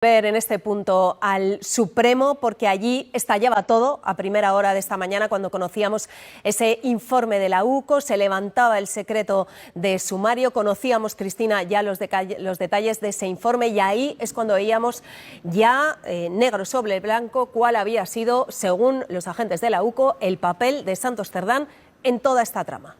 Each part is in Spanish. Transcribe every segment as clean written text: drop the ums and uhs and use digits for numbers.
Ver en este punto al Supremo, porque allí estallaba todo a primera hora de esta mañana cuando conocíamos ese informe de la UCO, se levantaba el secreto de sumario, conocíamos, Cristina, ya los detalles de ese informe y ahí es cuando veíamos ya negro sobre blanco cuál había sido, según los agentes de la UCO, el papel de Santos Cerdán en toda esta trama.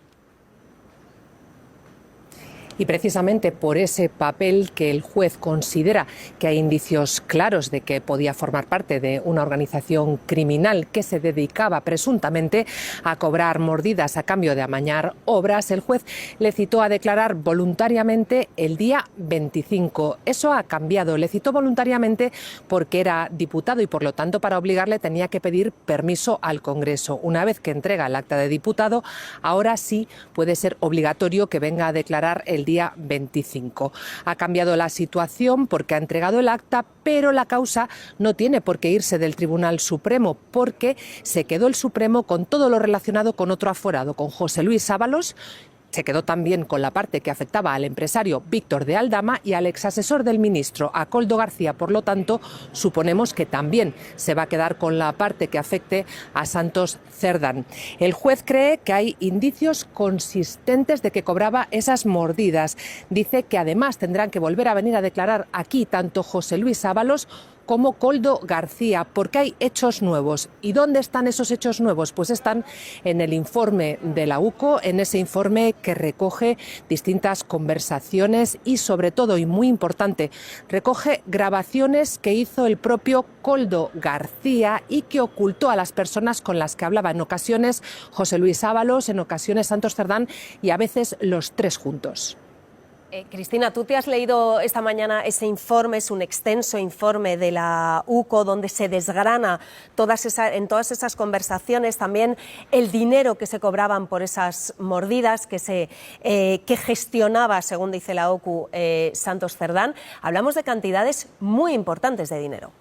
Y precisamente por ese papel que el juez considera que hay indicios claros de que podía formar parte de una organización criminal que se dedicaba presuntamente a cobrar mordidas a cambio de amañar obras, el juez le citó a declarar voluntariamente el día 25. Eso ha cambiado, le citó voluntariamente porque era diputado y por lo tanto para obligarle tenía que pedir permiso al Congreso. Una vez que entrega el acta de diputado, ahora sí puede ser obligatorio que venga a declarar el día 25. Ha cambiado la situación porque ha entregado el acta, pero la causa no tiene por qué irse del Tribunal Supremo porque se quedó el Supremo con todo lo relacionado con otro aforado, con José Luis Ábalos. Se quedó también con la parte que afectaba al empresario Víctor de Aldama y al exasesor del ministro, a Koldo García. Por lo tanto, suponemos que también se va a quedar con la parte que afecte a Santos Cerdán. El juez cree que hay indicios consistentes de que cobraba esas mordidas. Dice que además tendrán que volver a venir a declarar aquí tanto José Luis Ábalos como Koldo García, porque hay hechos nuevos. ¿Y dónde están esos hechos nuevos? Pues están en el informe de la UCO, en ese informe que recoge distintas conversaciones y sobre todo, y muy importante, recoge grabaciones que hizo el propio Koldo García y que ocultó a las personas con las que hablaba, en ocasiones José Luis Ábalos, en ocasiones Santos Cerdán y a veces los tres juntos. Cristina, tú te has leído esta mañana ese informe, es un extenso informe de la UCO donde se desgrana en todas esas conversaciones también el dinero que se cobraban por esas mordidas que gestionaba, según dice la UCO, Santos Cerdán. Hablamos de cantidades muy importantes de dinero.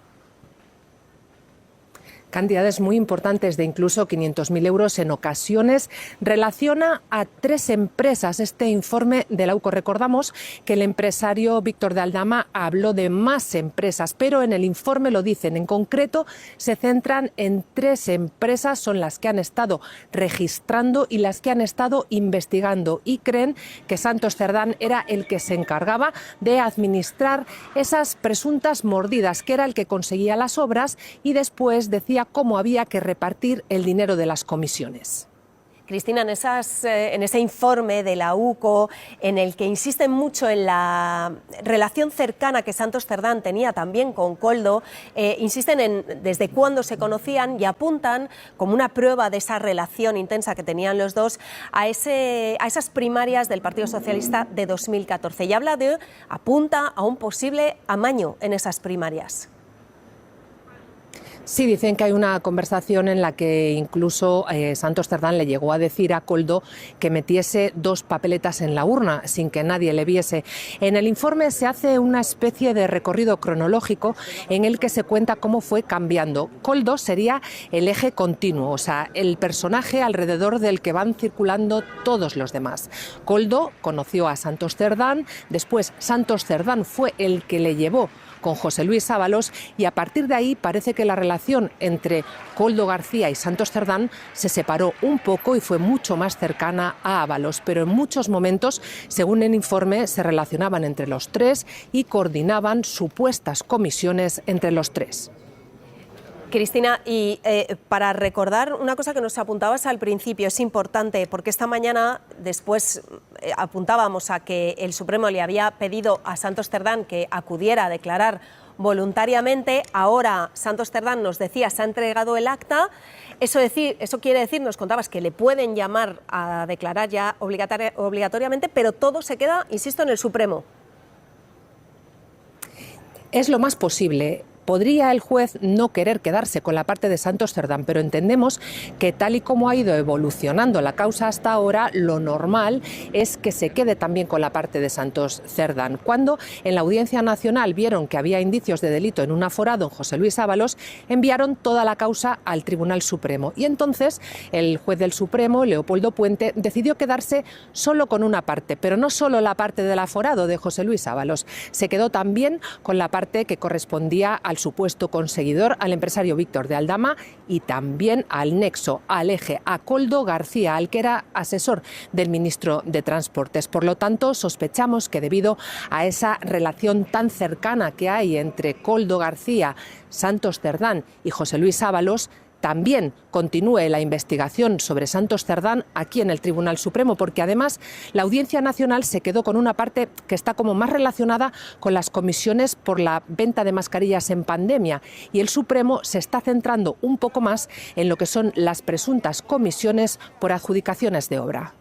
Cantidades muy importantes de incluso 500.000 euros en ocasiones. Relaciona a tres empresas este informe de la UCO. Recordamos que el empresario Víctor de Aldama habló de más empresas, pero en el informe lo dicen. En concreto, se centran en tres empresas, son las que han estado registrando y las que han estado investigando y creen que Santos Cerdán era el que se encargaba de administrar esas presuntas mordidas, que era el que conseguía las obras y después decía cómo había que repartir el dinero de las comisiones. Cristina, en ese informe de la UCO, en el que insisten mucho en la relación cercana que Santos Cerdán tenía también con Koldo, insisten en desde cuándo se conocían y apuntan como una prueba de esa relación intensa que tenían los dos a esas primarias del Partido Socialista de 2014 y apunta a un posible amaño en esas primarias. Sí, dicen que hay una conversación en la que incluso Santos Cerdán le llegó a decir a Koldo que metiese dos papeletas en la urna sin que nadie le viese. En el informe se hace una especie de recorrido cronológico en el que se cuenta cómo fue cambiando. Koldo sería el eje continuo, o sea, el personaje alrededor del que van circulando todos los demás. Koldo conoció a Santos Cerdán, después Santos Cerdán fue el que le llevó con José Luis Ábalos y a partir de ahí parece que la relación entre Koldo García y Santos Cerdán se separó un poco y fue mucho más cercana a Ábalos, pero en muchos momentos, según el informe, se relacionaban entre los tres y coordinaban supuestas comisiones entre los tres. Cristina, y para recordar una cosa que nos apuntabas al principio, es importante porque esta mañana después apuntábamos a que el Supremo le había pedido a Santos Cerdán que acudiera a declarar voluntariamente. Ahora Santos Cerdán nos decía, se ha entregado el acta. Eso quiere decir, nos contabas, que le pueden llamar a declarar ya obligatoriamente, pero todo se queda, insisto, en el Supremo. Es lo más posible. Podría el juez no querer quedarse con la parte de Santos Cerdán, pero entendemos que tal y como ha ido evolucionando la causa hasta ahora, lo normal es que se quede también con la parte de Santos Cerdán. Cuando en la Audiencia Nacional vieron que había indicios de delito en un aforado, en José Luis Ábalos, enviaron toda la causa al Tribunal Supremo. Y entonces el juez del Supremo, Leopoldo Puente, decidió quedarse solo con una parte, pero no solo la parte del aforado de José Luis Ábalos, se quedó también con la parte que correspondía al supuesto conseguidor, al empresario Víctor de Aldama, y también al nexo, al eje, a Koldo García, al que era asesor del ministro de Transportes. Por lo tanto, sospechamos que debido a esa relación tan cercana que hay entre Koldo García, Santos Cerdán y José Luis Ábalos, también continúe la investigación sobre Santos Cerdán aquí en el Tribunal Supremo, porque además la Audiencia Nacional se quedó con una parte que está como más relacionada con las comisiones por la venta de mascarillas en pandemia, y el Supremo se está centrando un poco más en lo que son las presuntas comisiones por adjudicaciones de obra.